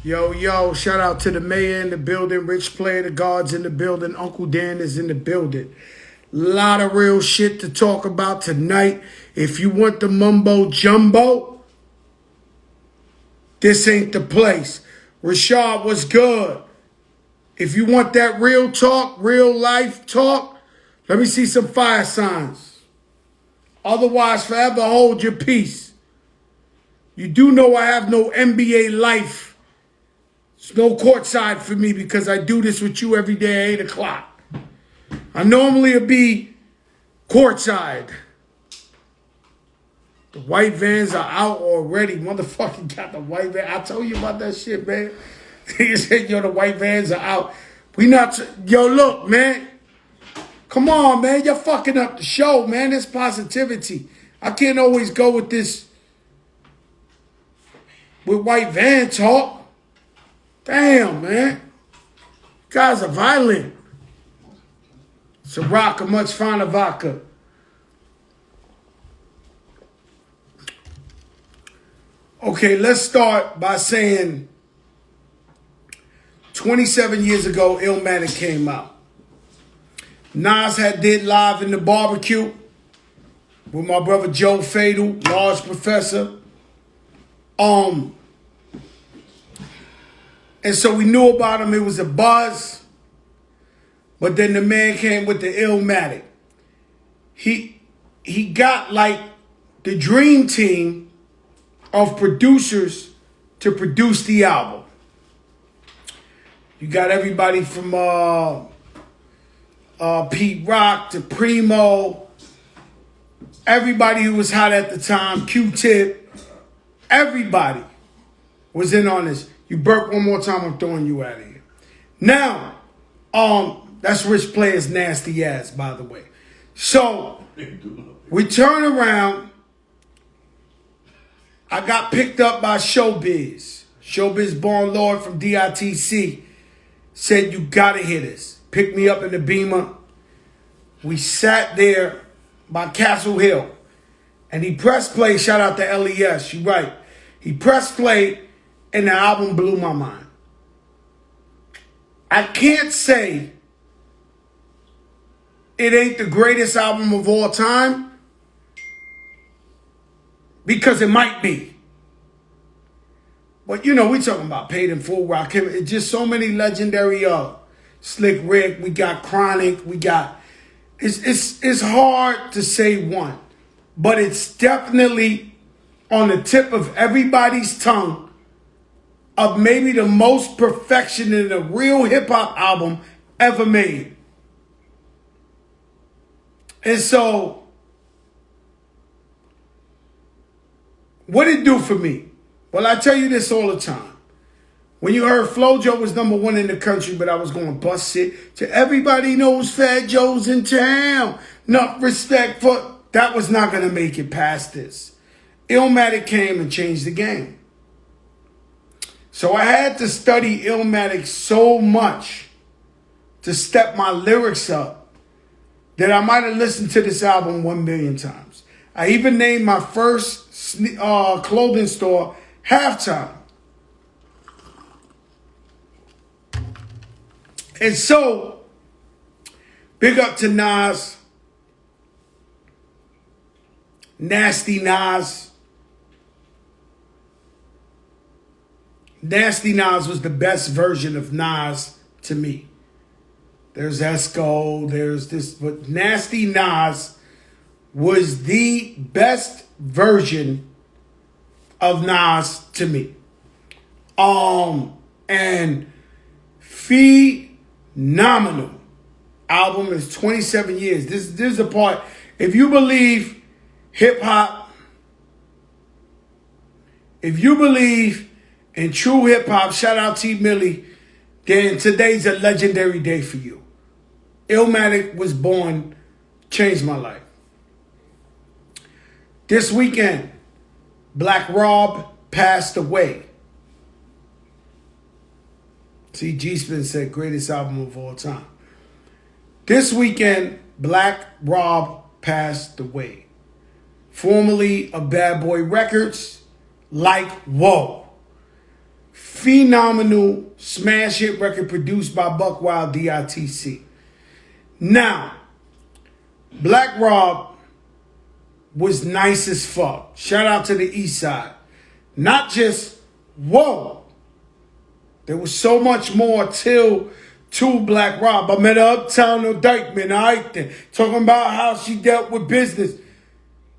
Yo, yo, shout out to the mayor in the building, Rich Player, the guards in the building, Uncle Dan is in the building. Lot of real shit to talk about tonight. If you want the mumbo jumbo, this ain't the place. Rashad, what's good? If you want that real talk, real life talk, let me see some fire signs. Otherwise, forever hold your peace. You do know I have no NBA life. It's no courtside for me because I do this with you every day at 8 o'clock. I normally would be courtside. The white vans are out already. Motherfucking got the white van. I told you about that shit, man. He said, yo, the white vans are out. We not, yo, look, man. Come on, man. You're fucking up the show, man. There's positivity. I can't always go with this, with white van talk. Damn, man. Guys are violent. Ciroc, a much finer vodka. Okay, let's start by saying 27 years ago, Illmatic came out. Nas had did Live in the Barbecue with my brother Joe Fatal, Large Professor. And so we knew about him. It was a buzz. But then the man came with the Illmatic. He got like the dream team of producers to produce the album. You got everybody from Pete Rock to Primo, everybody who was hot at the time, Q-Tip, everybody was in on this. You burp one more time, I'm throwing you out of here. Now, that's Rich Player's nasty ass, by the way. So, we turn around. I got picked up by Showbiz. Showbiz Born Lord from DITC said, you gotta hear this. Picked me up in the Beamer. We sat there by Castle Hill. And he pressed play. Shout out to LES. You're right. He pressed play. And the album blew my mind. I can't say it ain't the greatest album of all time because it might be. But, you know, we talking about Paid in Full, Rock. It's just so many legendary Slick Rick. We got Chronic. We got... It's hard to say one. But it's definitely on the tip of everybody's tongue of maybe the most perfection in a real hip-hop album ever made. And so, what did it do for me? Well, I tell you this all the time. When you heard FloJo was #1 in the country, but I was going to bust it to everybody knows Fat Joe's in town. Enough respect for... That was not going to make it past this. Illmatic came and changed the game. So I had to study Illmatic so much to step my lyrics up that I might have listened to this album 1 million times. I even named my first clothing store Halftime. And so, big up to Nas, Nasty Nas. Nasty Nas was the best version of Nas to me. There's Esco, there's this, but Nasty Nas was the best version of Nas to me. And phenomenal album is 27 years. This is the part. If you believe hip hop, if you believe in true hip hop, shout out T Millie, then today's a legendary day for you. Illmatic was born, changed my life. This weekend, Black Rob passed away. See, G-Spin said greatest album of all time. This weekend, Black Rob passed away. Formerly of Bad Boy Records, like, whoa. phenomenal smash hit record produced by Buck Wild DITC. Now, Black Rob was nice as fuck. Shout out to the East Side. Not just, whoa. There was so much more to Black Rob. I met her uptown on Dykeman, all right then. Talking about how she dealt with business.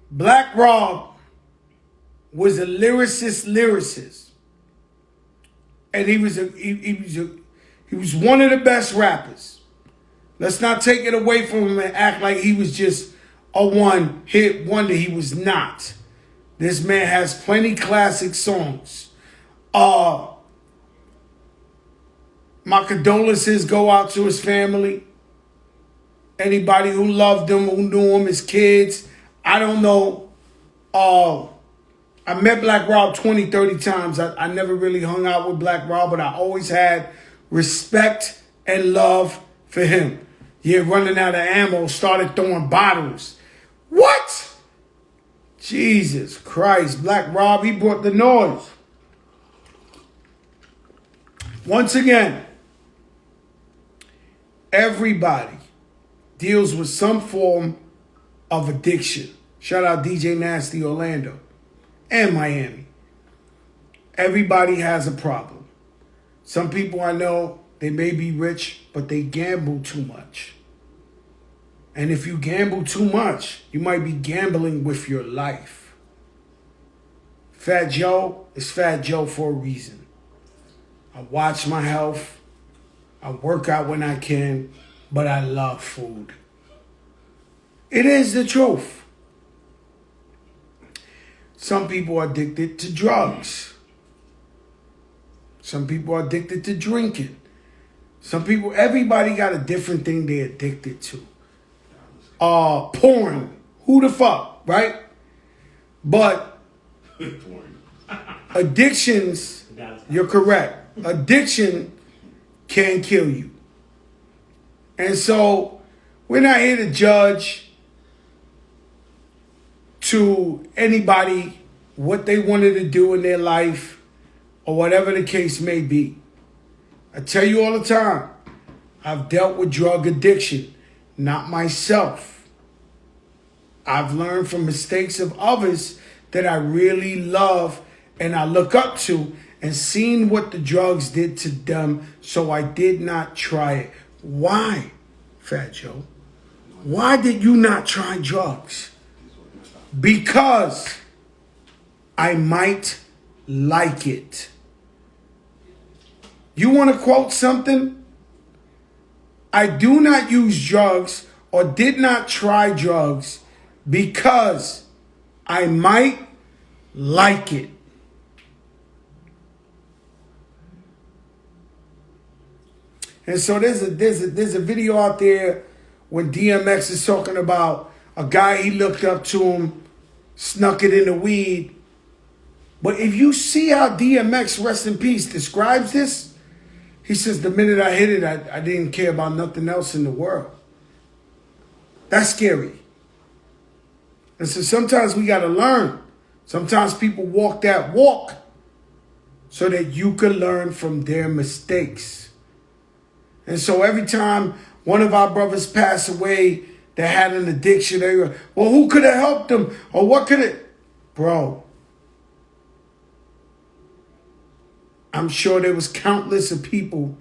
Black Rob was a lyricist. And he was one of the best rappers. Let's not take it away from him and act like he was just a one-hit wonder. He was not. This man has plenty classic songs. My condolences go out to his family. Anybody who loved him, who knew him, his kids. I don't know. I met Black Rob 20, 30 times. I never really hung out with Black Rob, but I always had respect and love for him. Yeah, running out of ammo, started throwing bottles. What? Jesus Christ. Black Rob, he brought the noise. Once again, everybody deals with some form of addiction. Shout out DJ Nasty Orlando and Miami. Everybody has a problem. Some people I know, they may be rich, but they gamble too much. And if you gamble too much, you might be gambling with your life. Fat Joe is Fat Joe for a reason. I watch my health. I work out when I can, but I love food. It is the truth. Some people are addicted to drugs. Some people are addicted to drinking. Everybody got a different thing they're addicted to. Porn. Who the fuck, right? But addictions, you're correct. Addiction can kill you. And so we're not here to judge to anybody what they wanted to do in their life or whatever the case may be. I tell you all the time, I've dealt with drug addiction, not myself. I've learned from mistakes of others that I really love and I look up to and seen what the drugs did to them, so I did not try it. Why, Fat Joe? Why did you not try drugs? Because I might like it. You want to quote something? I do not use drugs or did not try drugs because I might like it. And so there's a video out there when DMX is talking about a guy he looked up to him, snuck it in the weed. But if you see how DMX, rest in peace, describes this, he says, the minute I hit it, I didn't care about nothing else in the world. That's scary. And so sometimes we got to learn. Sometimes people walk that walk so that you can learn from their mistakes. And so every time one of our brothers pass away that had an addiction, they go, well, who could have helped them? Or what could it? Bro, I'm sure there was countless of people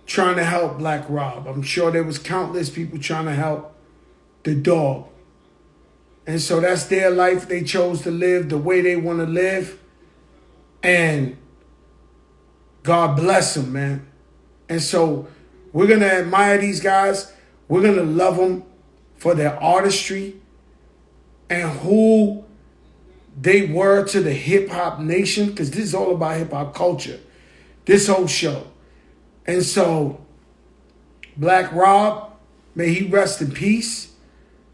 trying to help Black Rob. I'm sure there was countless people trying to help the dog. And so that's their life. They chose to live the way they want to live. And God bless them, man. And so we're going to admire these guys. We're going to love them for their artistry and who they were to the hip-hop nation, because this is all about hip-hop culture, this whole show. And so Black Rob, may he rest in peace.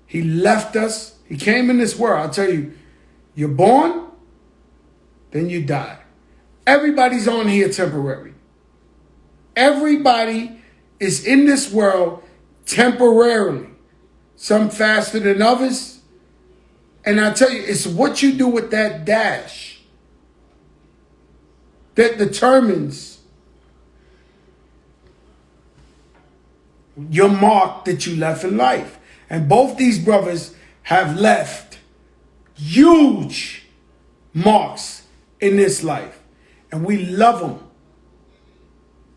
He left us. He came in this world. I'll tell you, you're born, then you die. Everybody's on here temporary. Everybody is in this world temporarily. Some faster than others. And I tell you, it's what you do with that dash. that determines your mark that you left in life. And both these brothers have left huge marks in this life. And we love them.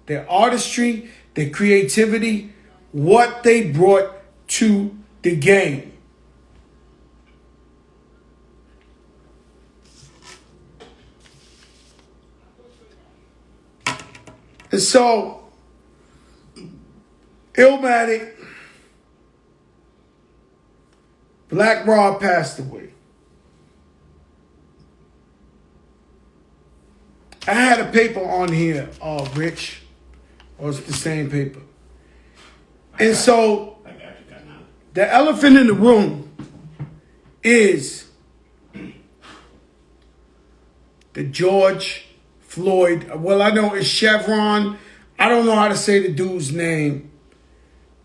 Their artistry, their creativity, what they brought to the game. And so, Illmatic, Black Rob passed away. I had a paper on here, Rich, or it's the same paper. And so, the elephant in the room is the George Floyd. Well, I know it's Chevron. I don't know how to say the dude's name.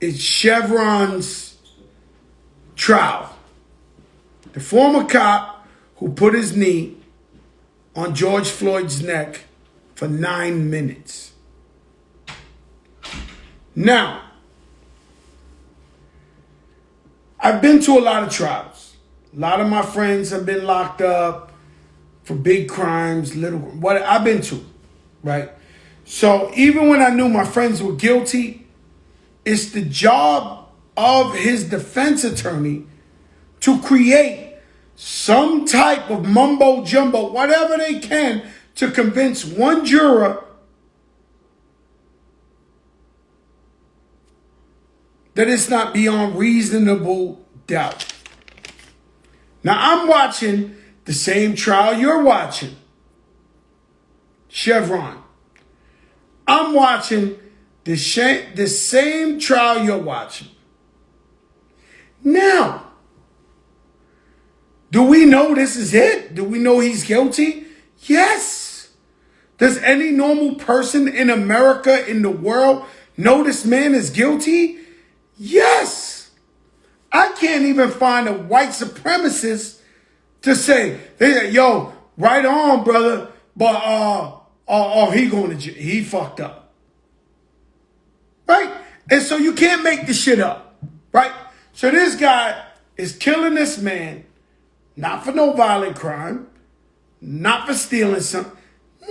It's Chevron's trial. The former cop who put his knee on George Floyd's neck for 9 minutes. Now, I've been to a lot of trials. A lot of my friends have been locked up for big crimes, what I've been to, right? So even when I knew my friends were guilty, it's the job of his defense attorney to create some type of mumbo jumbo, whatever they can, to convince one juror that it's not beyond reasonable doubt. Now I'm watching the same trial you're watching, Chevron. I'm watching the same trial you're watching. Now, do we know this is it? Do we know he's guilty? Yes. Does any normal person in America, in the world, know this man is guilty? Yes. I can't even find a white supremacist to say, yo, right on, brother, but he going to jail. He fucked up. Right? And so you can't make this shit up. Right? So this guy is killing this man, not for no violent crime, not for stealing something,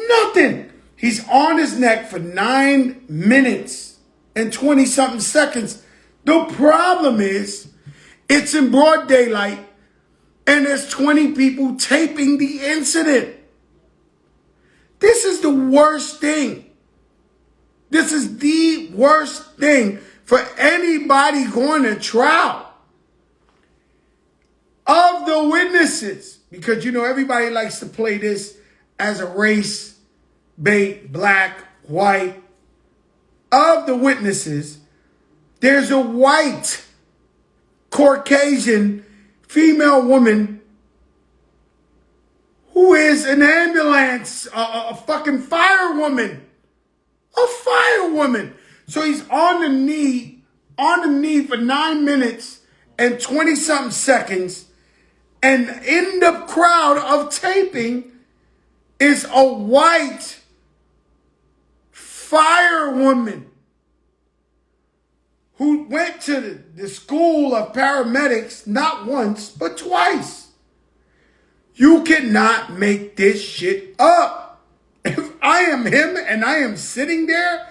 nothing. He's on his neck for 9 minutes and 20-something seconds. The problem is, it's in broad daylight, and there's 20 people taping the incident. This is the worst thing. This is the worst thing for anybody going to trial. Of the witnesses, because, you know, everybody likes to play this as a race bait, black, white. Of the witnesses, there's a white, Caucasian, female woman who is an ambulance, a fucking firewoman. A firewoman. So he's on the knee for 9 minutes and 20-something seconds. And in the crowd of taping is a white firewoman who went to the school of paramedics not once, but twice. You cannot make this shit up. If I am him and I am sitting there,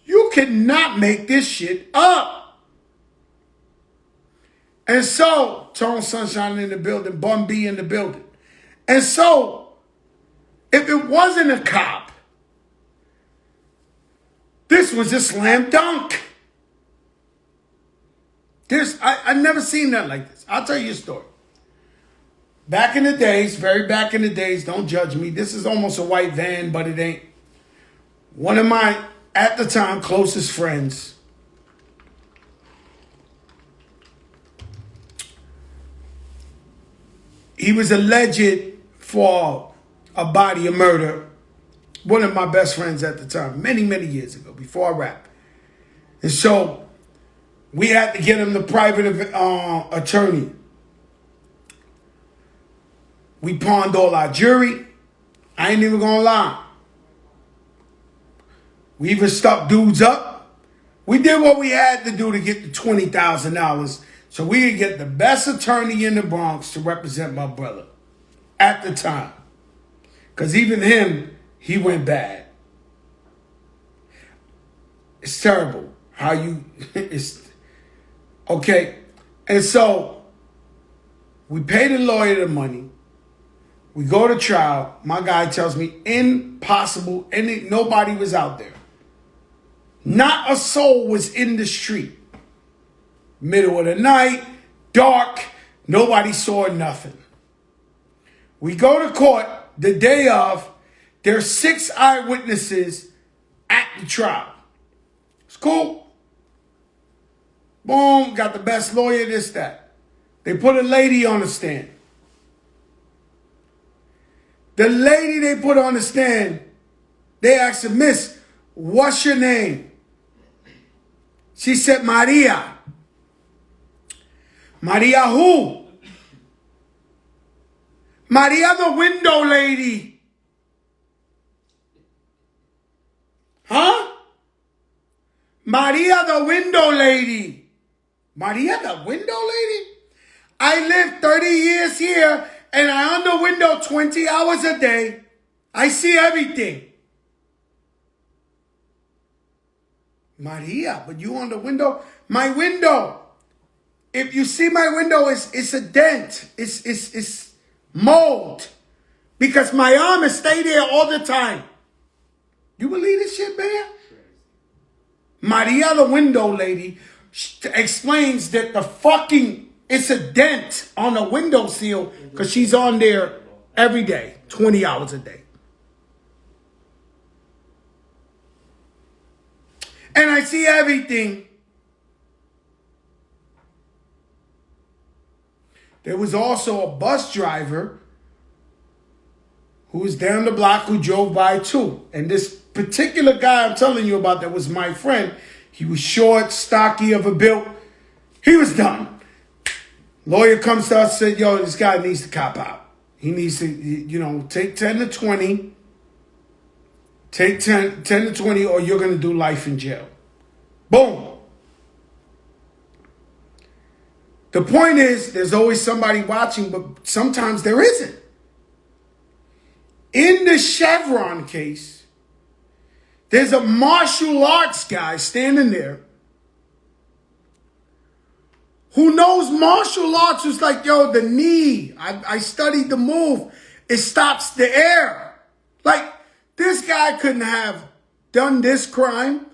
you cannot make this shit up. And so, Tone Sunshine in the building, Bun B in the building. And so, if it wasn't a cop, this was a slam dunk. I never seen nothing like this. I'll tell you a story. Back in the days, very back in the days, don't judge me. This is almost a white van, but it ain't. One of my, at the time, closest friends, he was alleged for a body of murder. One of my best friends at the time, many, many years ago, before I rap. And so, we had to get him the private attorney. We pawned all our jewelry. I ain't even gonna lie. We even stuck dudes up. We did what we had to do to get the $20,000 so we could get the best attorney in the Bronx to represent my brother at the time. Because even him, he went bad. It's terrible how you, it's, okay. And so we pay the lawyer the money. We go to trial. My guy tells me impossible. Nobody was out there. Not a soul was in the street. Middle of the night, dark, nobody saw nothing. We go to court the day of. There's 6 eyewitnesses at the trial. It's cool. Boom, got the best lawyer, this, that. They put a lady on the stand. The lady they put on the stand, they asked her, Miss, what's your name? She said, Maria. Maria who? Maria the window lady. Huh? Maria the window lady. Maria the window lady? I lived 30 years here and I on the window 20 hours a day. I see everything. Maria, but you on the window? My window. If you see my window, it's a dent. It's mold. Because my arm is stay there all the time. You believe this shit, man? Maria, the window lady, explains that it's a dent on the window sill because she's on there every day, 20 hours a day. And I see everything. There was also a bus driver who was down the block who drove by too. And this particular guy I'm telling you about that was my friend. He was short, stocky of a build. He was done. Lawyer comes to us and said, yo, this guy needs to cop out. He needs to, take 10 to 20. Take 10 to 20 or you're going to do life in jail. Boom. The point is, there's always somebody watching, but sometimes there isn't. In the Chevron case, there's a martial arts guy standing there who knows martial arts. Who's like, yo, the knee, I studied the move. It stops the air. Like, this guy couldn't have done this crime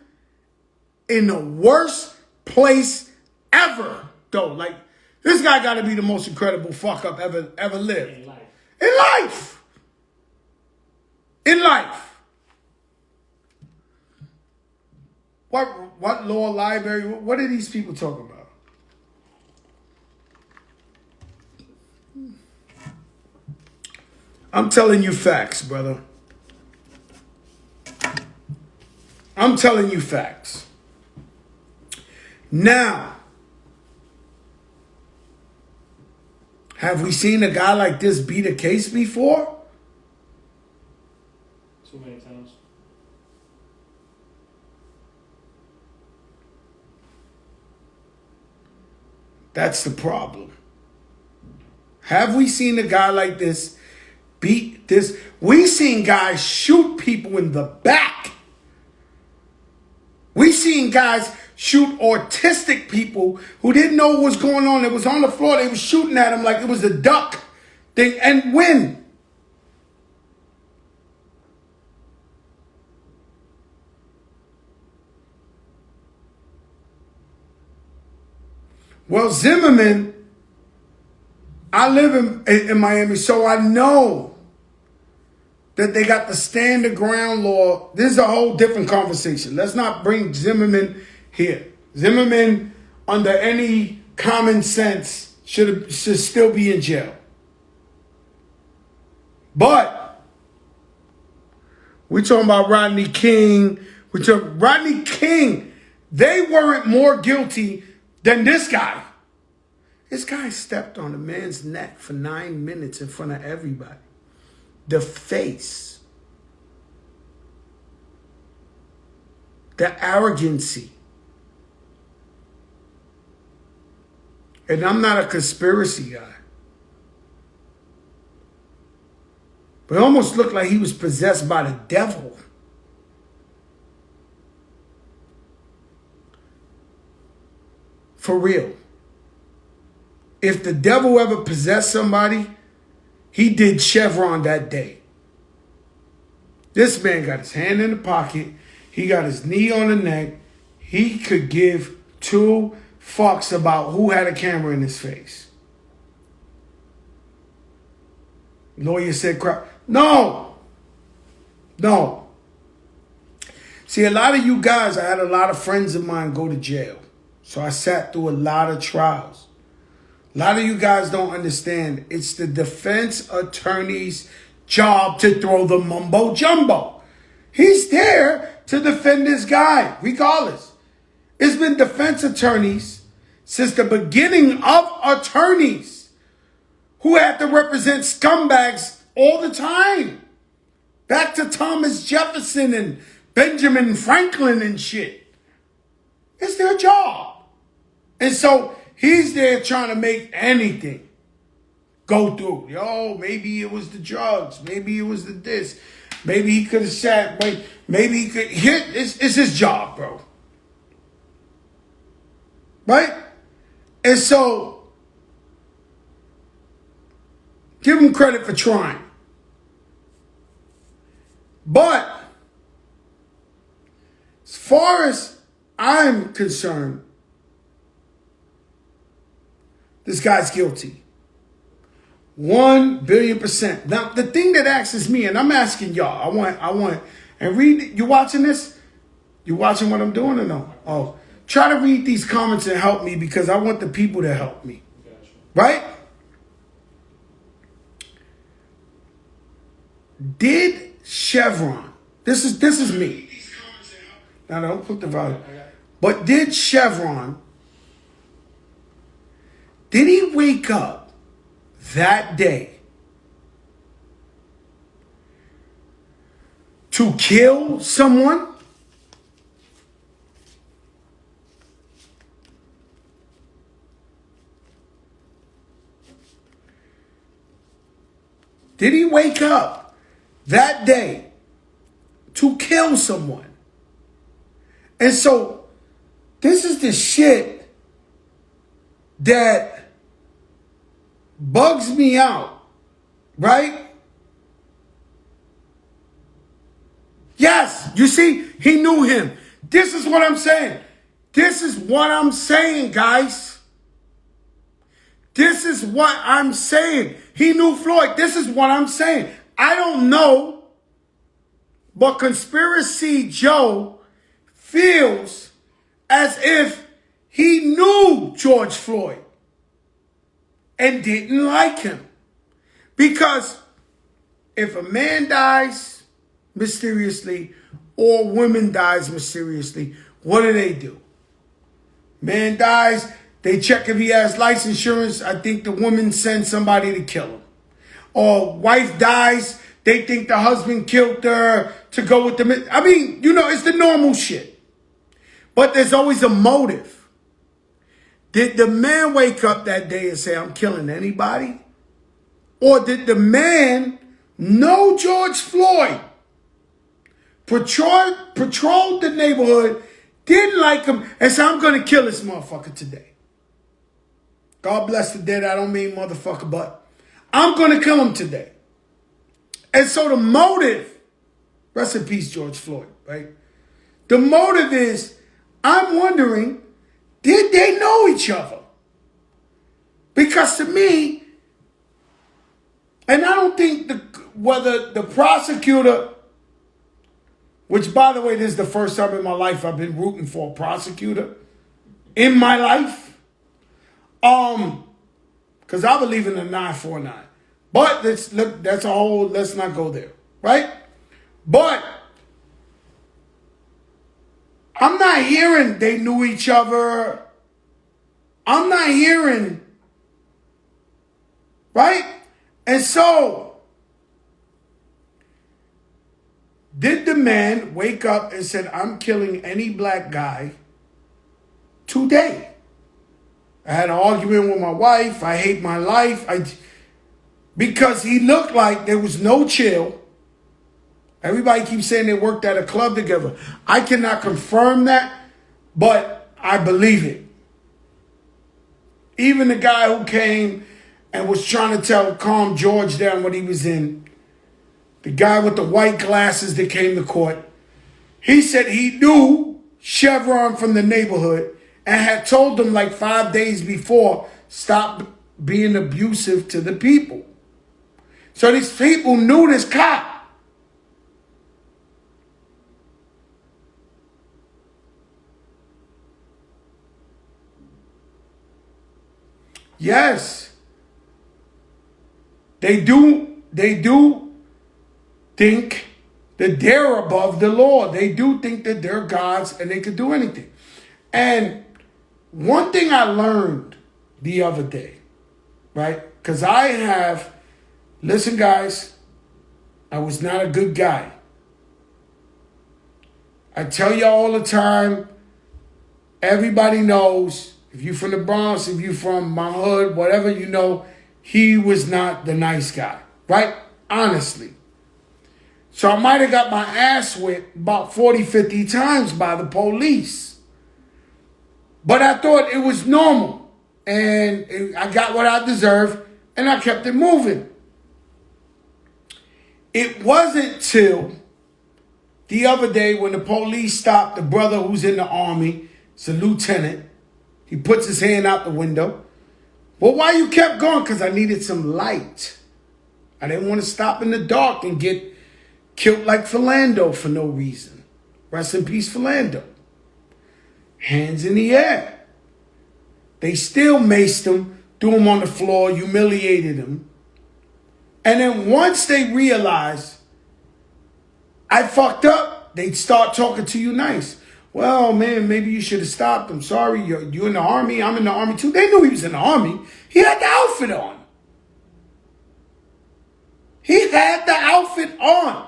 in the worst place ever, though. Like, this guy got to be the most incredible fuck up ever lived. In life. In life. In life. What law library? What are these people talking about? I'm telling you facts, brother. I'm telling you facts. Now, have we seen a guy like this beat a case before? Too many times. That's the problem. Have we seen a guy like this beat this? We seen guys shoot people in the back. We seen guys shoot autistic people who didn't know what was going on. It was on the floor. They were shooting at him like it was a duck thing and win. Well, Zimmerman, I live in Miami, so I know that they got the stand the ground law. This is a whole different conversation. Let's not bring Zimmerman here. Zimmerman, under any common sense, should still be in jail. But we're talking about Rodney King. Rodney King. They weren't more guilty than this guy. This guy stepped on a man's neck for 9 minutes in front of everybody. The face. the arrogancy. And I'm not a conspiracy guy. But it almost looked like he was possessed by the devil. For real. If the devil ever possessed somebody, he did Chevron that day. This man got his hand in the pocket. He got his knee on the neck. He could give two fucks about who had a camera in his face. Lawyer said crap. No. No. See, a lot of you guys, I had a lot of friends of mine go to jail. So I sat through a lot of trials. A lot of you guys don't understand. It's the defense attorney's job to throw the mumbo jumbo. He's there to defend this guy, regardless. It's been defense attorneys since the beginning of attorneys who had to represent scumbags all the time. Back to Thomas Jefferson and Benjamin Franklin and shit. It's their job. And so he's there trying to make anything go through. Yo, maybe it was the drugs. Maybe it was the this. Maybe he could have sat. Maybe he could hit. It's his job, bro. Right? And so, give him credit for trying. But, as far as I'm concerned, this guy's guilty. 1 billion %. Now, the thing that asks me, and I'm asking y'all, I want, and read, you watching this? You watching what I'm doing or no? Oh, try to read these comments and help me because I want the people to help me. Gotcha. Right? Did Chevron, this is me. Now, don't put the volume. But did Chevron, did he wake up that day to kill someone? Did he wake up that day to kill someone? And so this is the shit that bugs me out, right? Yes, you see, he knew him. This is what I'm saying. This is what I'm saying, guys. This is what I'm saying. He knew Floyd. This is what I'm saying. I don't know, but Conspiracy Joe feels as if he knew George Floyd and didn't like him. Because if a man dies mysteriously or a woman dies mysteriously, what do? Man dies, they check if he has life insurance. I think the woman sends somebody to kill him. Or wife dies, they think the husband killed her to go with the... I mean, you know, it's the normal shit. But there's always a motive. Did the man wake up that day and say, I'm killing anybody? Or did the man know George Floyd, patrolled the neighborhood, didn't like him, and said, I'm going to kill this motherfucker today? God bless the dead, I don't mean motherfucker, but I'm going to kill him today. And so the motive, rest in peace, George Floyd, right? The motive is, I'm wondering, did they know each other? Because to me, and I don't think whether the prosecutor, which by the way, this is the first time in my life I've been rooting for a prosecutor in my life. Because I believe in the 949. But that's a whole, let's not go there, right? But I'm not hearing they knew each other. I'm not hearing, right? And so, did the grown man wake up and said, I'm killing any black guy today. I had an argument with my wife. I hate my life. Because he looked like there was no chill. Everybody keeps saying they worked at a club together. I cannot confirm that, but I believe it. Even the guy who came and was trying to calm George down what he was in, the guy with the white glasses that came to court, he said he knew Chevron from the neighborhood and had told them like 5 days before, stop being abusive to the people. So these people knew this cop. Yes. They do think that they're above the law. They do think that they're gods and they could do anything. And one thing I learned the other day, right? Because listen guys, I was not a good guy. I tell you all the time, everybody knows, if you from the Bronx, if you from my hood, whatever, you know, he was not the nice guy, right? Honestly. So I might have got my ass whipped about 40, 50 times by the police. But I thought it was normal. And I got what I deserved, and I kept it moving. It wasn't till the other day when the police stopped the brother who's in the army. It's a lieutenant. He puts his hand out the window. Well, why you kept going? Because I needed some light. I didn't want to stop in the dark and get killed like Philando for no reason. Rest in peace, Philando. Hands in the air. They still maced him, threw him on the floor, humiliated him. And then once they realized I fucked up, they'd start talking to you nice. Well, man, maybe you should have stopped. I'm sorry, you're in the army. I'm in the army too. They knew he was in the army. He had the outfit on. He had the outfit on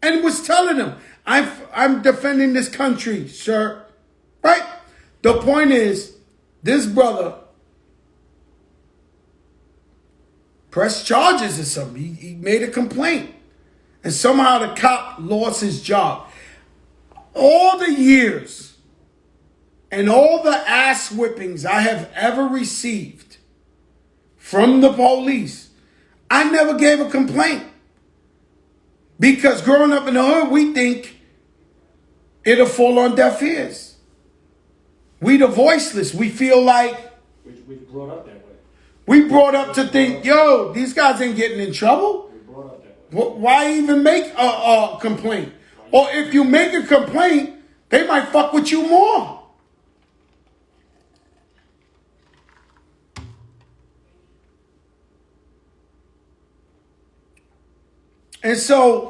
and was telling them, I'm defending this country, sir. Right? The point is, this brother pressed charges or something. He made a complaint. And somehow the cop lost his job. All the years and all the ass whippings I have ever received from the police, I never gave a complaint. Because growing up in the hood, we think it'll fall on deaf ears. We the voiceless. We feel like we brought up that way. We brought up to think, yo, these guys ain't getting in trouble. We brought up that way. Why even make a complaint? Or if you make a complaint, they might fuck with you more. And so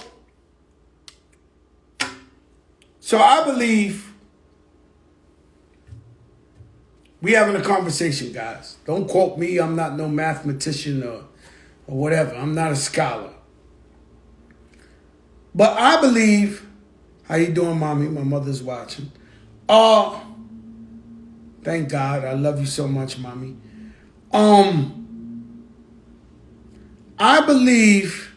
I believe we having a conversation, guys. Don't quote me. I'm not no mathematician or whatever. I'm not a scholar. But I believe, how you doing, mommy? My mother's watching. Thank God. I love you so much, mommy. I believe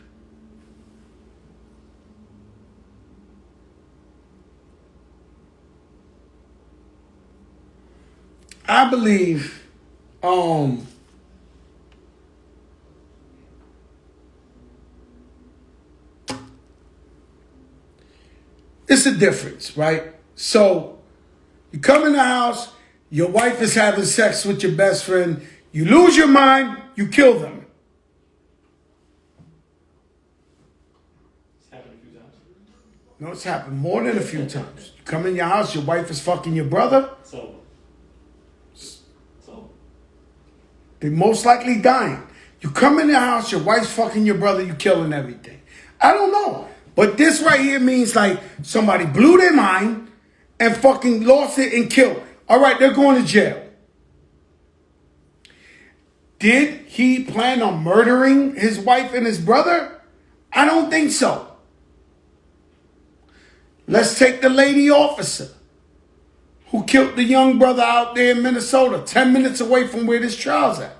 it's a difference, right? So you come in the house, your wife is having sex with your best friend, you lose your mind, you kill them. It's happened a few times. No, it's happened more than a few times. You come in your house, your wife is fucking your brother. So They're most likely dying. You come in the house, your wife's fucking your brother, you killing everything. I don't know. But this right here means like somebody blew their mind and fucking lost it and killed. All right, they're going to jail. Did he plan on murdering his wife and his brother? I don't think so. Let's take the lady officer who killed the young brother out there in Minnesota, 10 minutes away from where this trial's at.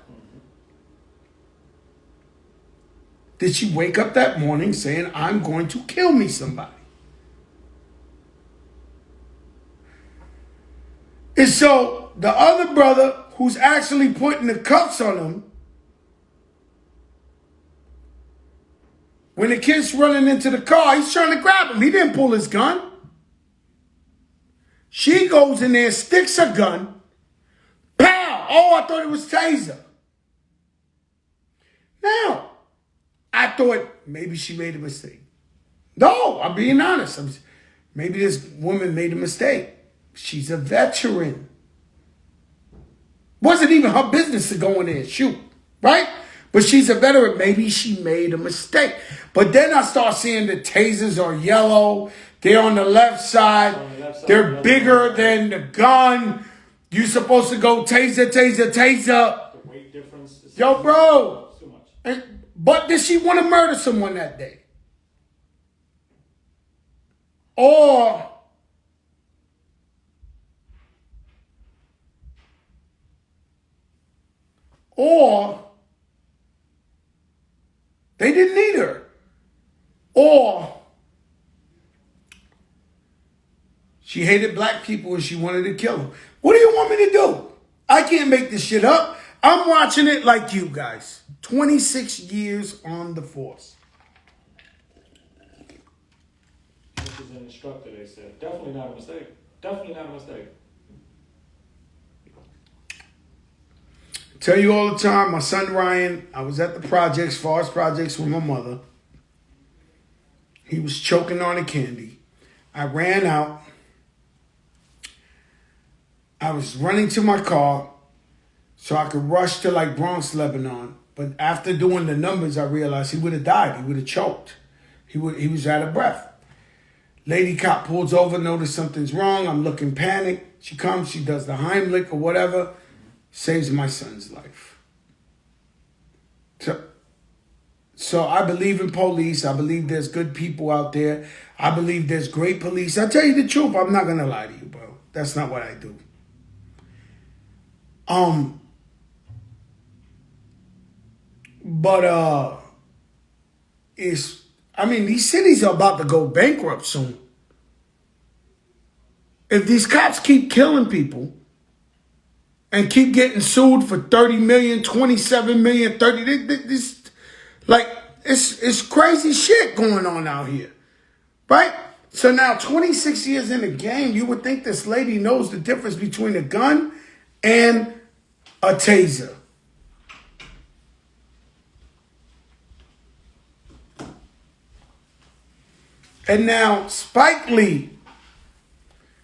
Did she wake up that morning saying, I'm going to kill me somebody? And so the other brother who's actually putting the cuffs on him, when the kid's running into the car, he's trying to grab him. He didn't pull his gun. She goes in there, sticks her gun. Pow! Oh, I thought it was Taser. Now, I thought maybe she made a mistake. No, I'm being honest. Maybe this woman made a mistake. She's a veteran. Wasn't even her business to go in there and shoot, right? But she's a veteran. Maybe she made a mistake. But then I start seeing the tasers are yellow. They're on the left side. They're bigger than the gun. You're supposed to go taser, taser, taser. The weight difference. Yo, bro. Too much. But did she want to murder someone that day? Or they didn't need her. Or she hated black people and she wanted to kill them. What do you want me to do? I can't make this shit up. I'm watching it like you guys. 26 years on the force. This is an instructor, they said. Definitely not a mistake. Definitely not a mistake. Tell you all the time, my son Ryan, I was at the projects, Forest Projects with my mother. He was choking on a candy. I ran out. I was running to my car so I could rush to like Bronx, Lebanon. But after doing the numbers, I realized he would have died. He would have choked. He was out of breath. Lady cop pulls over, notice something's wrong. I'm looking panicked. She comes, she does the Heimlich or whatever. Saves my son's life. So I believe in police. I believe there's good people out there. I believe there's great police. I tell you the truth. I'm not going to lie to you, bro. That's not what I do. But these cities are about to go bankrupt soon. If these cops keep killing people and keep getting sued for 30 million, 27 million, 30, this like it's crazy shit going on out here. Right? So now 26 years in the game, you would think this lady knows the difference between a gun and a taser. And now Spike Lee,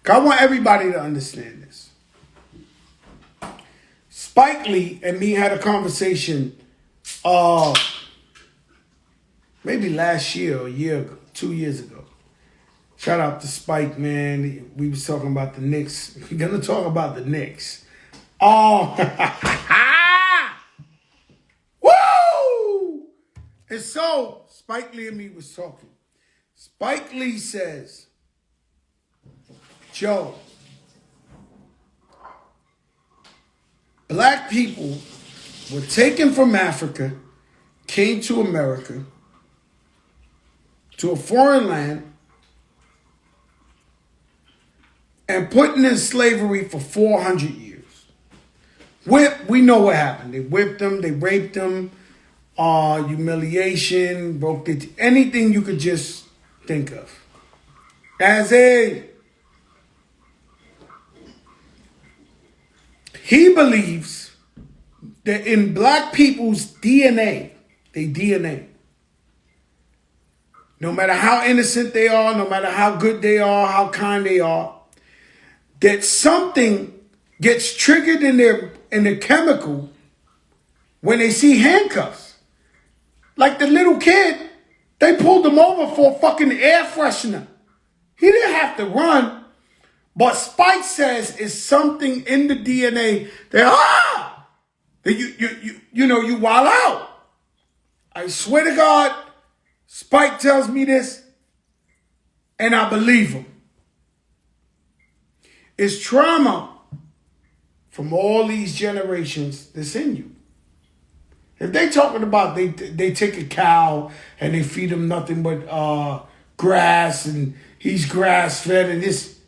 I want everybody to understand this. Spike Lee and me had a conversation maybe last year or a year ago, 2 years ago. Shout out to Spike, man. We was talking about the Knicks. We're going to talk about the Knicks. Oh, woo! And so Spike Lee and me was talking. Spike Lee says, Joe, black people were taken from Africa, came to America, to a foreign land, and put in slavery for 400 years. We know what happened. They whipped them, they raped them, humiliation, broke it, anything you could just think of. He believes that in black people's DNA, no matter how innocent they are, no matter how good they are, how kind they are, that something gets triggered in the chemical when they see handcuffs. Like the little kid, they pulled him over for a fucking air freshener. He didn't have to run. But Spike says it's something in the DNA that you wild out. I swear to God, Spike tells me this, and I believe him. It's trauma from all these generations that's in you. If they talking about they take a cow and they feed him nothing but grass and he's grass fed and this,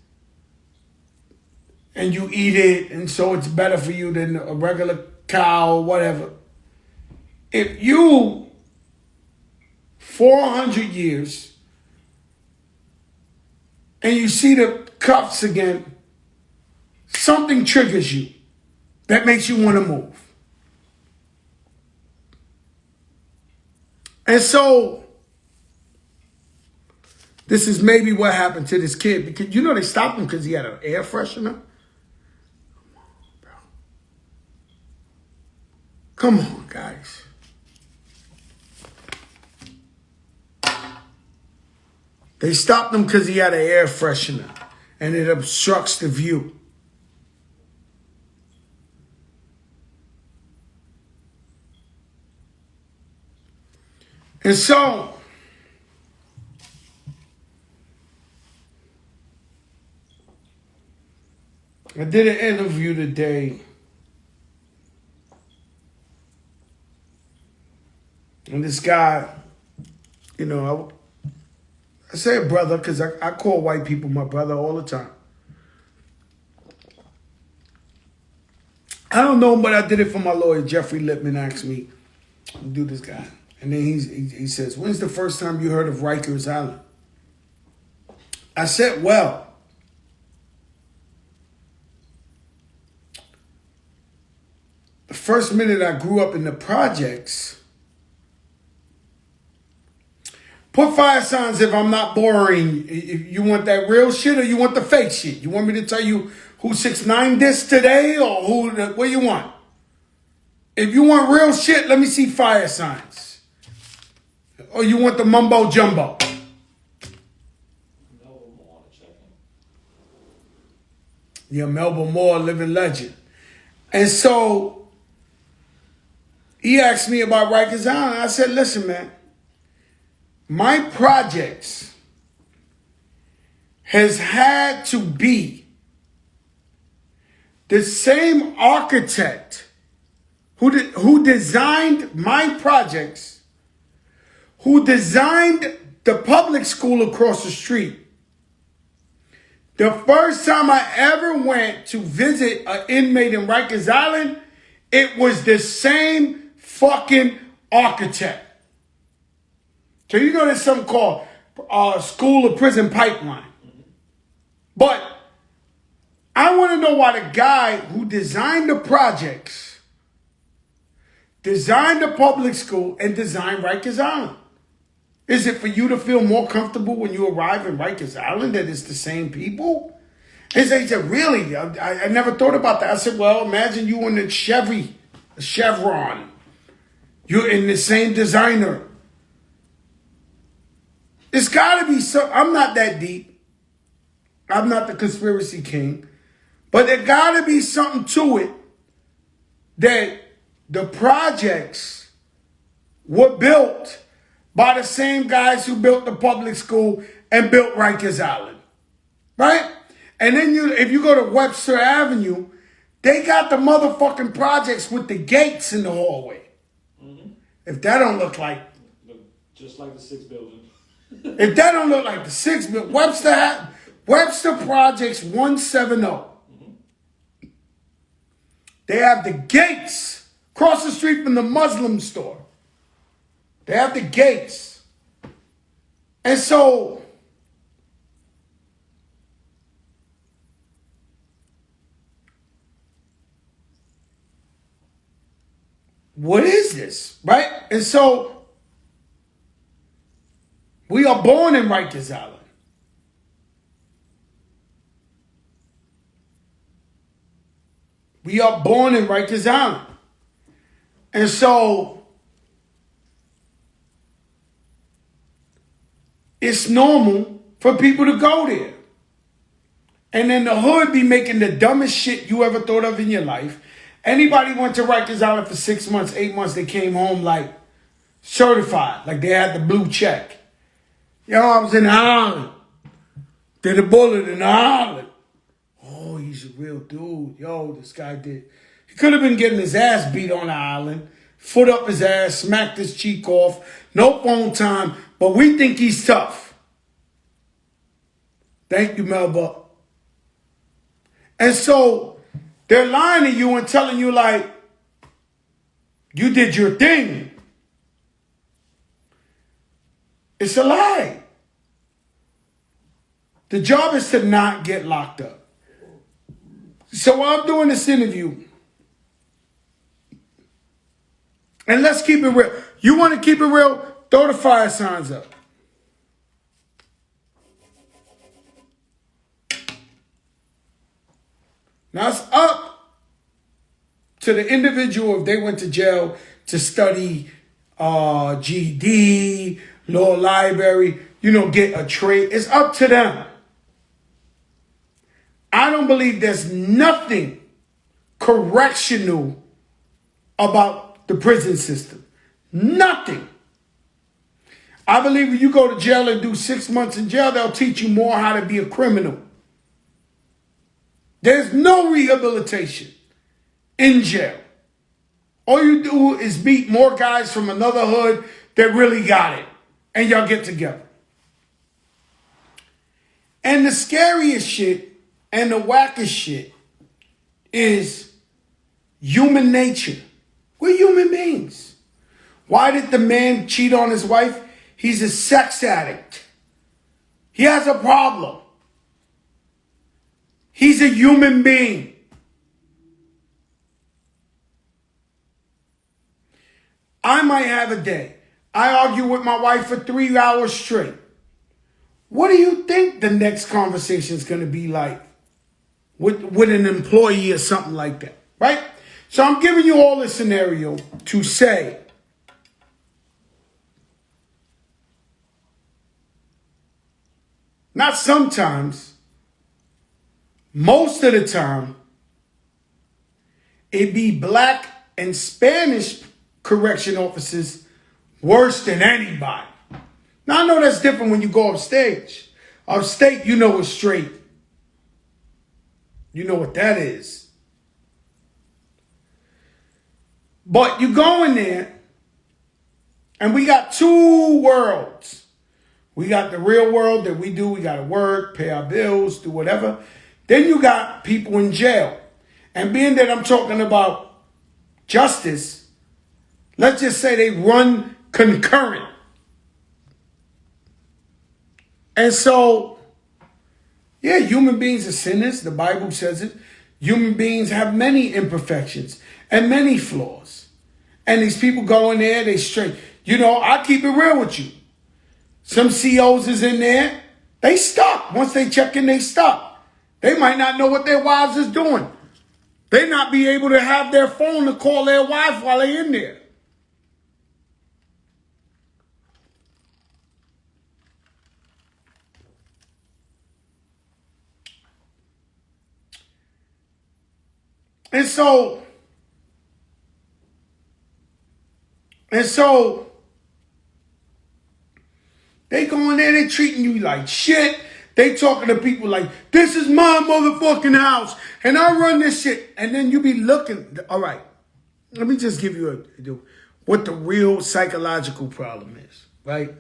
and you eat it and so it's better for you than a regular cow or whatever. If you 400 years and you see the cuffs again, something triggers you that makes you want to move. And so, this is maybe what happened to this kid. Because you know they stopped him because he had an air freshener. Come on, guys. They stopped him because he had an air freshener. And it obstructs the view. And so, I did an interview today. And this guy, you know, I say brother because I call white people my brother all the time. I don't know him, but I did it for my lawyer. Jeffrey Lippman asked me to do this guy. And then he says, when's the first time you heard of Rikers Island? I said, well, the first minute I grew up in the projects, put fire signs if I'm not boring. If you want that real shit or you want the fake shit? You want me to tell you who 6ix9ine this today or what you want? If you want real shit, let me see fire signs. Or you want the mumbo jumbo? Yeah, Melba Moore, living legend. And so he asked me about Rikers Island. I said, listen, man, my projects has had to be the same architect who designed my projects, who designed the public school across the street. The first time I ever went to visit an inmate in Rikers Island, it was the same fucking architect. So you know there's something called School of Prison Pipeline. But I want to know why the guy who designed the projects, designed the public school, and designed Rikers Island. Is it for you to feel more comfortable when you arrive in Rikers Island that it's the same people? He said, really? I never thought about that. I said, well, imagine you in the Chevron. You're in the same designer. It's got to be some. I'm not that deep. I'm not the conspiracy king. But there got to be something to it that the projects were built by the same guys who built the public school and built Rikers Island. Right? And then if you go to Webster Avenue, they got the motherfucking projects with the gates in the hallway. Mm-hmm. If that don't look like... Just like the 6 building. If that don't look like the 6 building... Webster Projects 170. Mm-hmm. They have the gates across the street from the Muslim store. They have the gates. And so, what is this? Right? And so, we are born in Rikers Island. We are born in Rikers Island. And so, it's normal for people to go there. And then the hood be making the dumbest shit you ever thought of in your life. Anybody went to Rikers Island for 6 months, 8 months, they came home like certified, like they had the blue check. Yo, I was in the island. Did a bullet in the island. Oh, oh, he's a real dude. Yo, this guy did. He could have been getting his ass beat on the island, foot up his ass, smacked his cheek off, no phone time, but we think he's tough. Thank you, Melba. And so they're lying to you and telling you like, you did your thing. It's a lie. The job is to not get locked up. So while I'm doing this interview, and let's keep it real. You want to keep it real? Throw the fire signs up. Now it's up to the individual if they went to jail to study GED, law library, get a trade. It's up to them. I don't believe there's nothing correctional about the prison system. Nothing. I believe if you go to jail and do 6 months in jail, they'll teach you more how to be a criminal. There's no rehabilitation in jail. All you do is beat more guys from another hood that really got it. And y'all get together. And the scariest shit and the wackest shit is human nature. We're human beings. Why did the man cheat on his wife? He's a sex addict. He has a problem. He's a human being. I might have a day. I argue with my wife for 3 hours straight. What do you think the next conversation is going to be like with an employee or something like that, right? So I'm giving you all this scenario to say, not sometimes, most of the time, it be black and Spanish correction officers worse than anybody. Now, I know that's different when you go upstage. Upstate, it's straight. You know what that is. But you go in there, and we got two worlds. We got the real world that we do. We got to work, pay our bills, do whatever. Then you got people in jail. And being that I'm talking about justice, let's just say they run concurrent. And so, yeah, human beings are sinners. The Bible says it. Human beings have many imperfections and many flaws. And these people go in there, they straight. I keep it real with you. Some COs is in there. They stuck. Once they check in, they stuck. They might not know what their wives is doing. They not be able to have their phone to call their wife while they're in there. And so they go in there, they treating you like shit. They talking to people like, this is my motherfucking house, and I run this shit. And then you be looking, all right, let me just give you what the real psychological problem is, right?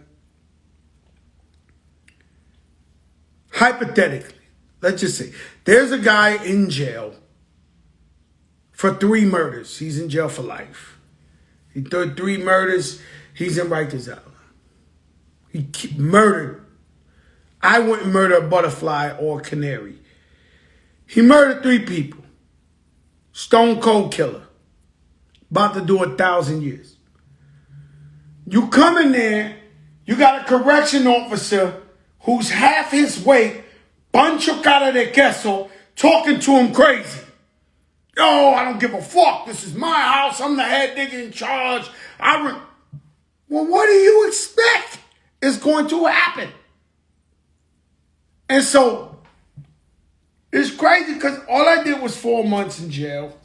Hypothetically, let's just say, there's a guy in jail for 3 murders. He's in jail for life. He did 3 murders. He's in Rikers Island. He murdered. I wouldn't murder a butterfly or a canary. He murdered 3 people. Stone cold killer. About to do 1,000 years. You come in there, you got a correction officer who's half his weight, pancho cara de queso, talking to him crazy. Yo, I don't give a fuck. This is my house. I'm the head nigga in charge. Well, what do you expect is going to happen? And so, it's crazy because all I did was 4 months in jail.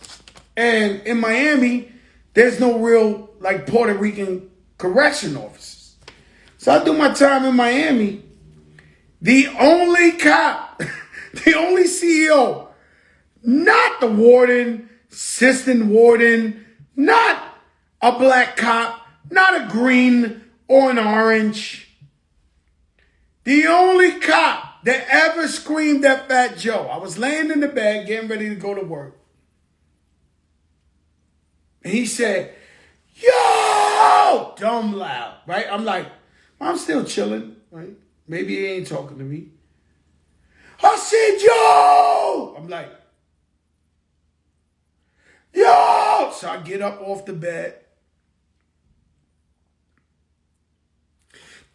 And in Miami, there's no real, Puerto Rican correction officers. So I do my time in Miami. The only cop, the only CEO Not the warden, assistant warden, not a black cop, not a green or an orange. The only cop that ever screamed at Fat Joe. I was laying in the bed getting ready to go to work. And he said, yo, dumb loud, right? I'm like, I'm still chilling, right? Maybe he ain't talking to me. I said, yo! I'm like, yo! So I get up off the bed.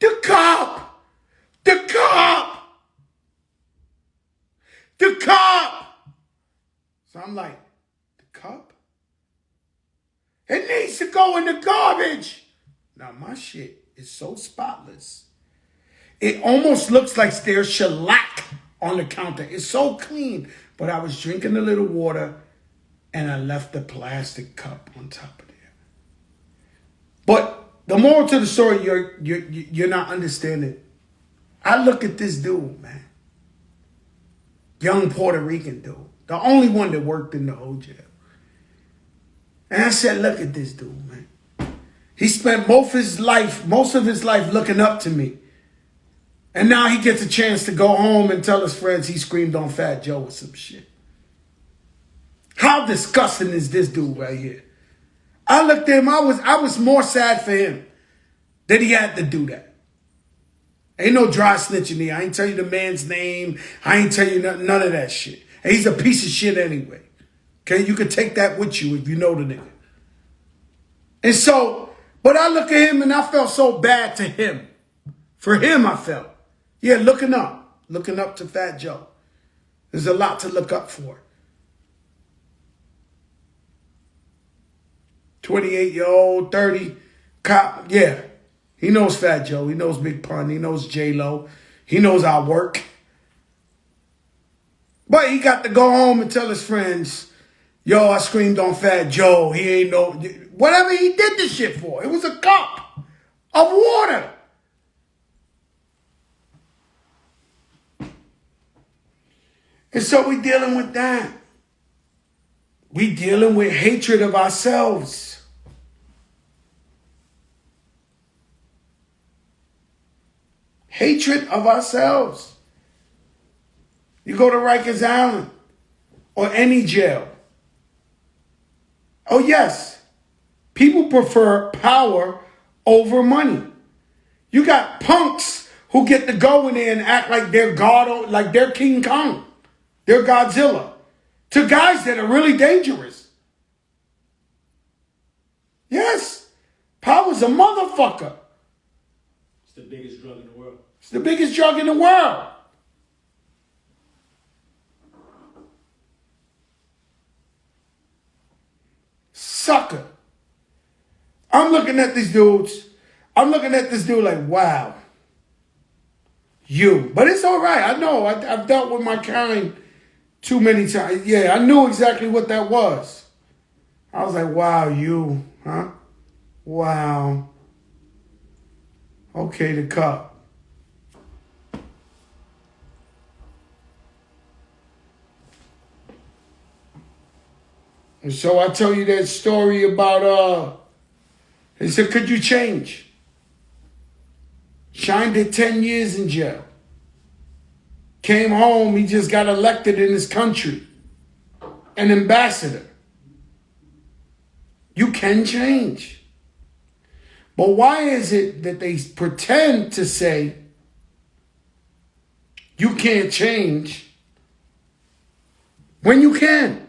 The cop! The cop! The cop! So I'm like, the cop? It needs to go in the garbage. Now my shit is so spotless. It almost looks like there's shellac on the counter. It's so clean. But I was drinking a little water and I left the plastic cup on top of there. But the moral to the story, you're not understanding. I look at this dude, man. Young Puerto Rican dude. The only one that worked in the whole jail. And I said, look at this dude, man. He spent most of his life looking up to me. And now he gets a chance to go home and tell his friends he screamed on Fat Joe or some shit. How disgusting is this dude right here? I looked at him, I was more sad for him that he had to do that. Ain't no dry snitching here. I ain't tell you the man's name. I ain't tell you none of that shit. And he's a piece of shit anyway. Okay, you can take that with you if you know the nigga. And so, but I look at him and I felt so bad to him. For him, I felt. Yeah, looking up to Fat Joe. There's a lot to look up for. 28-year-old, 30, cop, yeah. He knows Fat Joe. He knows Big Pun. He knows J-Lo. He knows our work. But he got to go home and tell his friends, yo, I screamed on Fat Joe. He ain't no... Whatever he did this shit for. It was a cup of water. And so we dealing with that. We dealing with hatred of ourselves. Hatred of ourselves. You go to Rikers Island or any jail. Oh yes, people prefer power over money. You got punks who get to go in there and act like they're God, like they're King Kong. They're Godzilla. To guys that are really dangerous. Yes. Power's a motherfucker. It's the biggest drug in the world. It's the biggest drug in the world. Sucker. I'm looking at these dudes. I'm looking at this dude like, wow. You. But it's all right. I know. I've dealt with my kind too many times. Yeah, I knew exactly what that was. I was like, wow, you, huh? Wow. Okay, the cup. And so I tell you that story about, he said, could you change? Shine did 10 years in jail. Came home, he just got elected in his country. An ambassador. You can change. But why is it that they pretend to say you can't change when you can?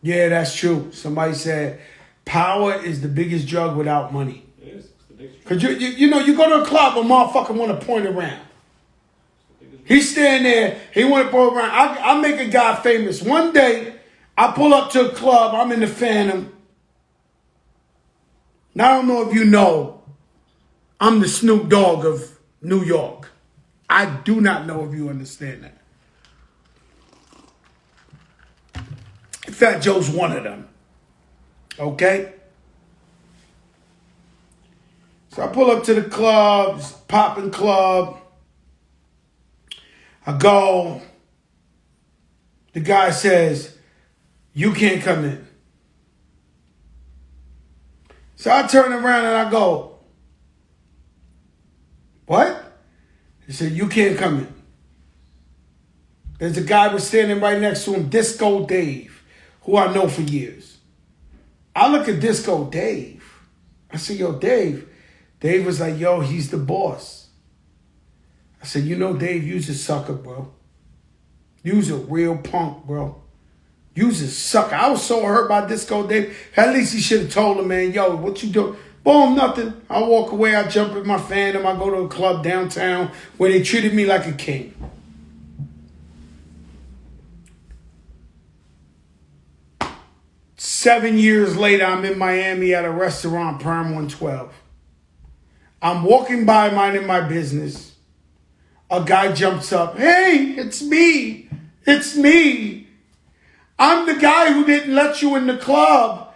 Yeah, that's true. Somebody said power is the biggest drug without money. It is. It's the biggest drug. Because you know, you go to a club, a motherfucker want to point around. He's standing there, he want to point around. I make a guy famous. One day, I pull up to a club, I'm in the Phantom. Now, I don't know if you know, I'm the Snoop Dogg of New York. I do not know if you understand that. Fat Joe's one of them. Okay? So I pull up to the club, popping club. I go. The guy says, you can't come in. So I turn around and I go, what? He said, you can't come in. There's a guy was standing right next to him, Disco Dave, who I know for years. I look at Disco Dave. I said, yo, Dave. Dave was like, yo, he's the boss. I said, you know, Dave, you's a sucker, bro. You's a real punk, bro. You's a sucker. I was so hurt by Disco Dave. At least he should have told him, man, yo, what you doing? Boom, nothing. I walk away. I jump in my Phantom. I go to a club downtown where they treated me like a king. Seven years later, I'm in Miami at a restaurant, Prime 112. I'm walking by minding my business. A guy jumps up. Hey, it's me. It's me. I'm the guy who didn't let you in the club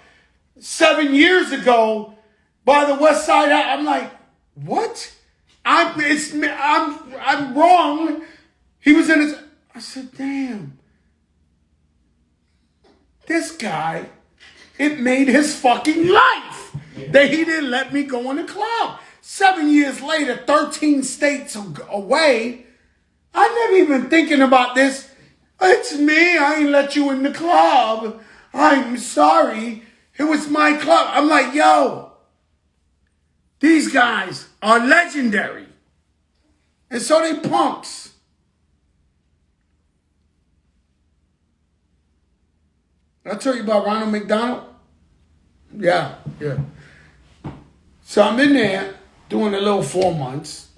7 years ago by the West Side. I'm like, what? I'm wrong. He was in his. I said, damn. This guy, it made his fucking life that he didn't let me go in the club. 7 years later, 13 states away, I never even thinking about this. It's me. I ain't let you in the club. I'm sorry. It was my club. I'm like, yo, these guys are legendary. And so they punks. Did I tell you about Ronald McDonald? Yeah. So I'm in there doing a little 4 months.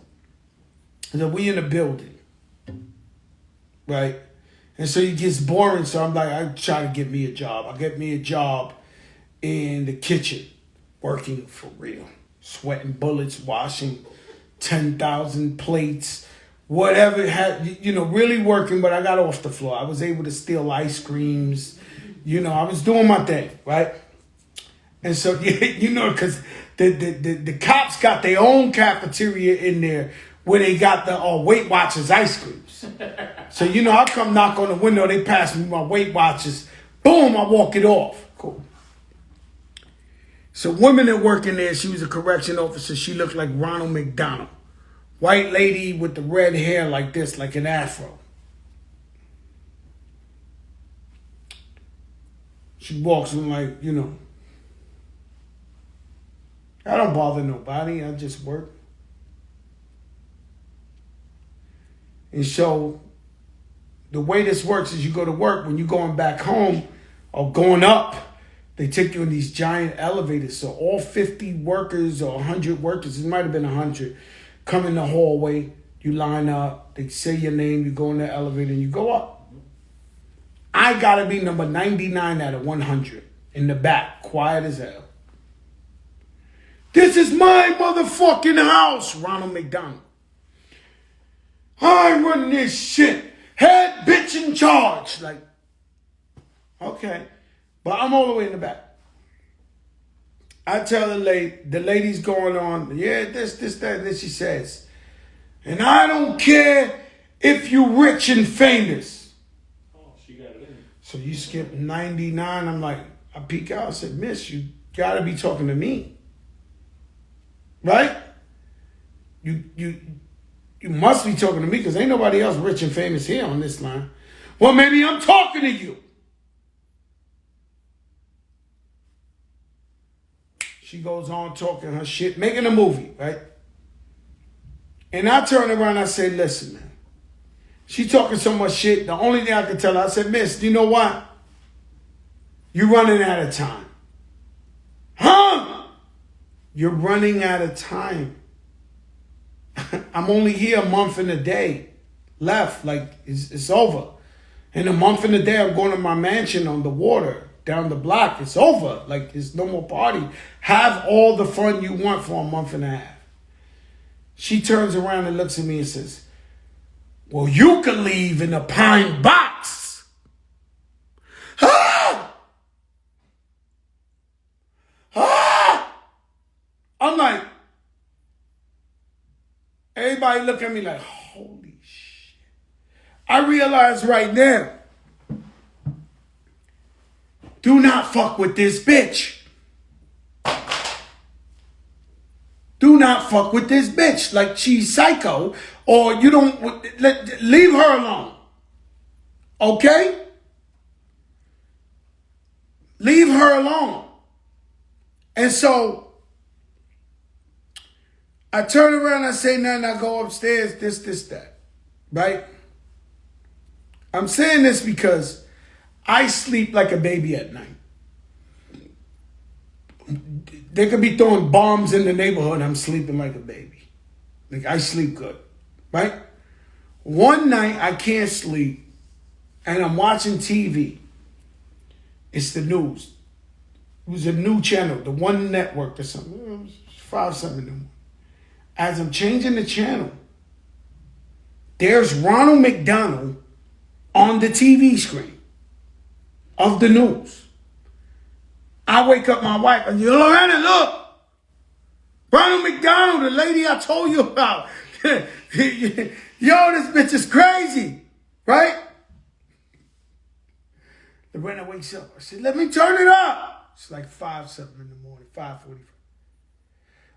And then we in the building. Right? And so it gets boring. So I'm like, I try to get me a job. I get me a job in the kitchen. Working for real. Sweating bullets, washing 10,000 plates. Whatever. Really working. But I got off the floor. I was able to steal ice creams. I was doing my thing. Right? And so, because the cops got their own cafeteria in there where they got the Weight Watchers ice creams. So, I come knock on the window, they pass me my Weight Watchers. Boom, I walk it off. Cool. So, woman that worked in there, she was a correction officer. She looked like Ronald McDonald. White lady with the red hair like this, like an afro. She walks in like, I don't bother nobody. I just work. And so the way this works is you go to work. When you're going back home or going up, they take you in these giant elevators. So all 50 workers or 100 workers, it might have been 100, come in the hallway. You line up. They say your name. You go in the elevator and you go up. I got to be number 99 out of 100 in the back, quiet as hell. This is my motherfucking house, Ronald McDonald. I run this shit. Head bitch in charge. Like, okay. But I'm all the way in the back. I tell the lady's going on, yeah, this, that. Then she says, and I don't care if you rich and famous. Oh, she got it in. So you skip 99. I'm like, I peek out. I said, miss, you got to be talking to me. Right? You must be talking to me because ain't nobody else rich and famous here on this line. Well, maybe I'm talking to you. She goes on talking her shit, making a movie, right? And I turn around and I say, listen, man. She talking so much shit. The only thing I can tell her, I said, miss, do you know what? You're running out of time. Huh? You're running out of time. I'm only here a month and a day left. Like, it's over. In a month and a day, I'm going to my mansion on the water down the block. It's over. Like, there's no more party. Have all the fun you want for a month and a half. She turns around and looks at me and says, well, you can leave in a pine box. Ah! everybody look at me like, holy shit. I realize right now, do not fuck with this bitch. Do not fuck with this bitch. Like she's psycho, or you don't, leave her alone. Okay? Leave her alone. And so, I turn around, I say nothing, I go upstairs, this, that. Right? I'm saying this because I sleep like a baby at night. They could be throwing bombs in the neighborhood. I'm sleeping like a baby. Like I sleep good, right? One night I can't sleep and I'm watching TV. It's the news. It was a new channel, the One Network or something. It was 5 something new. As I'm changing the channel, there's Ronald McDonald on the TV screen of the news. I wake up my wife and you, Lorena, look. Ronald McDonald, the lady I told you about. Yo, this bitch is crazy. Right? Lorena wakes up. I said, let me turn it up. It's like 5 something in the morning, 5:45.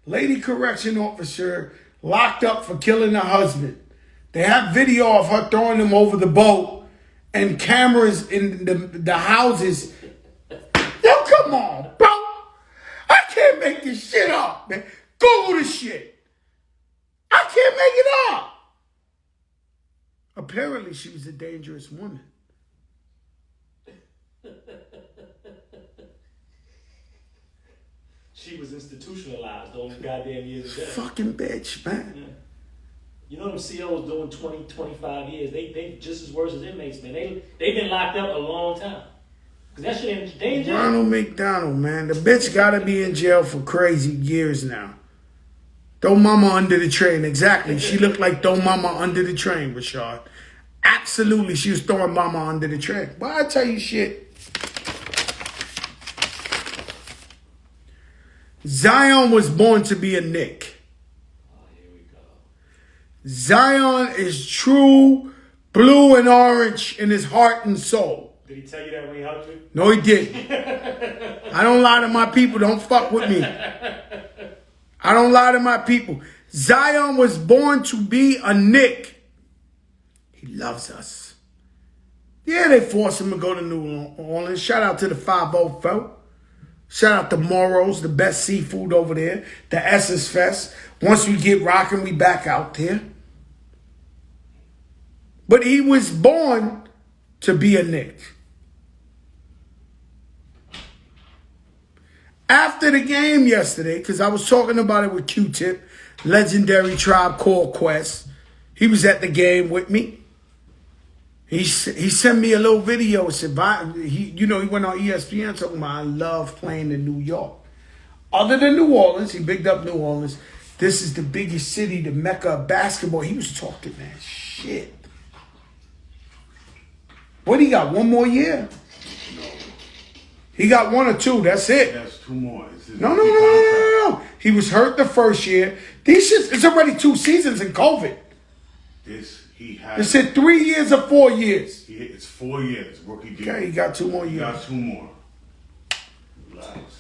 Lady correction officer locked up for killing her husband. They have video of her throwing him over the boat and cameras in the houses. Yo, come on, bro. I can't make this shit up, man. Google this shit. I can't make it up. Apparently, she was a dangerous woman. She was institutionalized all these goddamn years ago. Fucking bitch, man. Yeah. You know them COs doing 20, 25 years. They just as worse as inmates, man. They've been locked up a long time. Cause that shit ain't dangerous. Ronald McDonald, man. The bitch gotta be in jail for crazy years now. Throw mama under the train. Exactly. She looked like throw mama under the train, Rashad. Absolutely, she was throwing mama under the train. But I tell you shit. Zion was born to be a Knick. Oh, here we go. Zion is true blue and orange in his heart and soul. Did he tell you that when he hugged you? No, he didn't. I don't lie to my people. Don't fuck with me. I don't lie to my people. Zion was born to be a Knick. He loves us. Yeah, they forced him to go to New Orleans. Shout out to the 504. Shout out to Moro's, the best seafood over there. The Essence Fest. Once we get rocking, we back out there. But he was born to be a Knick. After the game yesterday, because I was talking about it with Q-Tip, legendary Tribe Called Quest. He was at the game with me. He sent me a little video. Said, he went on ESPN talking about, I love playing in New York. Other than New Orleans, he bigged up New Orleans. This is the biggest city, the mecca of basketball. He was talking that shit. What, he got one more year? No. He got 1 or 2. That's it. That's 2 more. No. He was hurt the first year. It's already 2 seasons in COVID. They said 3 years or 4 years. It's 4 years. Rookie deal. Okay, he got 2 more years. He got 2 more. Relax.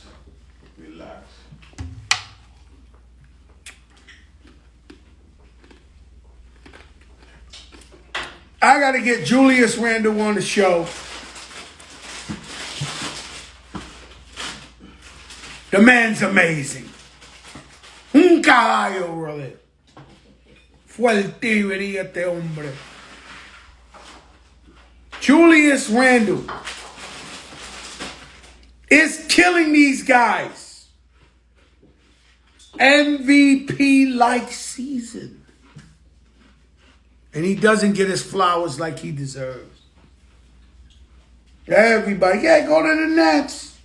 I got to get Julius Randle on the show. The man's amazing. Un caballo, brother. Fuerte venía este hombre. Julius Randle is killing these guys. MVP-like season. And he doesn't get his flowers like he deserves. Everybody, yeah, go to the Nets.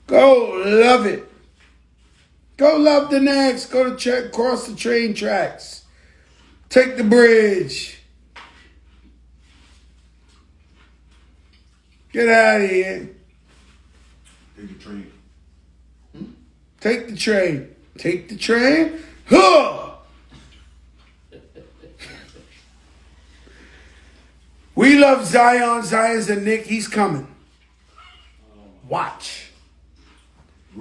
Go love it. Go love the Nets. Go to cross the train tracks. Take the bridge. Get out of here. Take the train. Take the train. Take the train. Huh! We love Zion. Zion's a Knick. He's coming. Watch.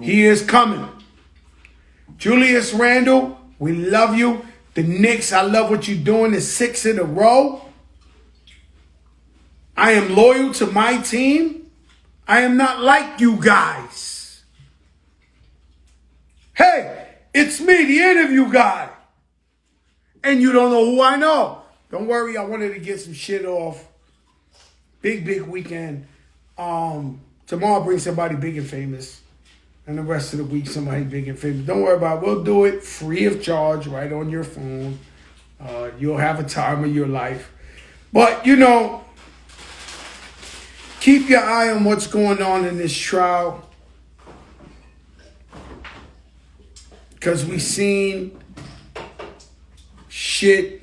He is coming. Julius Randle, we love you. The Knicks, I love what you're doing. It's 6 in a row. I am loyal to my team. I am not like you guys. Hey, it's me, the interview guy. And you don't know who I know. Don't worry, I wanted to get some shit off. Big weekend. Tomorrow bring somebody big and famous. And the rest of the week, somebody big and famous. Don't worry about it. We'll do it free of charge right on your phone. You'll have a time of your life. But, you know, keep your eye on what's going on in this trial. Because we seen shit.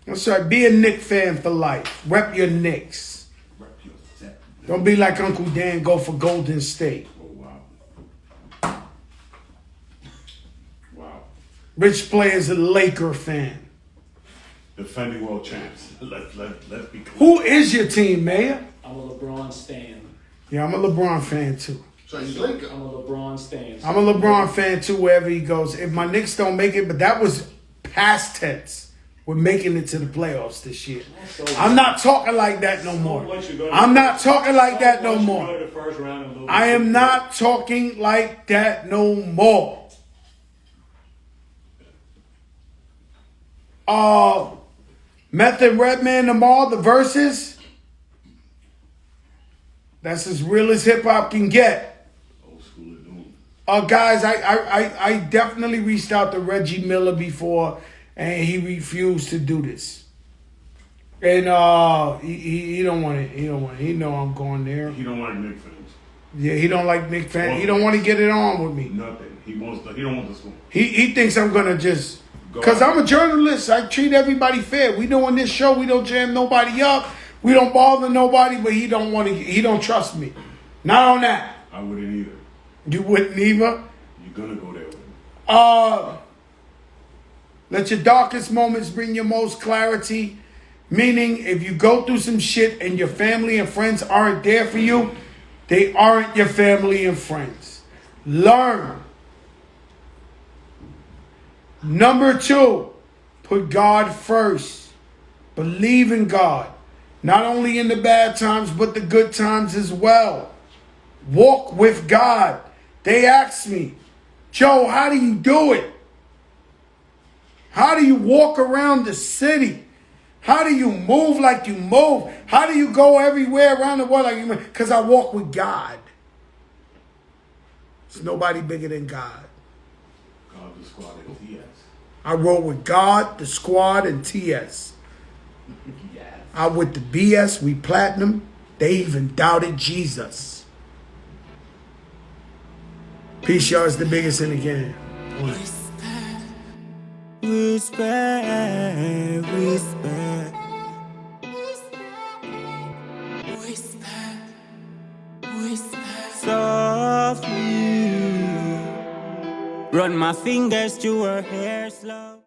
I'm sorry, be a Knick fan for life. Rep your Knicks. Don't be like Uncle Dan, go for Golden State. Oh, wow. Wow. Rich Player's a Laker fan. Defending world champs. Let's be clear. Who is your team, Mayor? I'm a LeBron stan. Yeah, I'm a LeBron fan too. So he's like, I'm a LeBron stan. I'm a LeBron fan too, wherever he goes. If my Knicks don't make it, but that was past tense. We're making it to the playoffs this year. I'm not talking like that no more. I'm not talking like that no more. I am not talking like that no more. Method Redman tomorrow, the verses. That's as real as hip hop can get. old school at noon. Guys, I definitely reached out to Reggie Miller before, and he refused to do this. And he don't want it. He don't want it. He know I'm going there. He don't like Knicks fans. Yeah, he don't like Knicks fans. He don't want to get it on with me. Nothing. He don't want this one. He thinks I'm gonna just Go because out. I'm a journalist. I treat everybody fair. We doing this show. We don't jam nobody up. We don't bother nobody. But he don't want to. He don't trust me. Not on that. I wouldn't either. You wouldn't either. You're gonna go there with him. Let your darkest moments bring your most clarity. Meaning, if you go through some shit and your family and friends aren't there for you, they aren't your family and friends. Learn. Number 2, put God first. Believe in God. Not only in the bad times, but the good times as well. Walk with God. They asked me, Joe, how do you do it? How do you walk around the city? How do you move like you move? How do you go everywhere around the world like you move? Because I walk with God. There's nobody bigger than God. God, the squad, and TS. I roll with God, the squad, and TS. Yes. I with the BS, we platinum. They even doubted Jesus. Peace, y'all. It's the biggest in the game. Respect, respect. Softly run my fingers through her hair slow.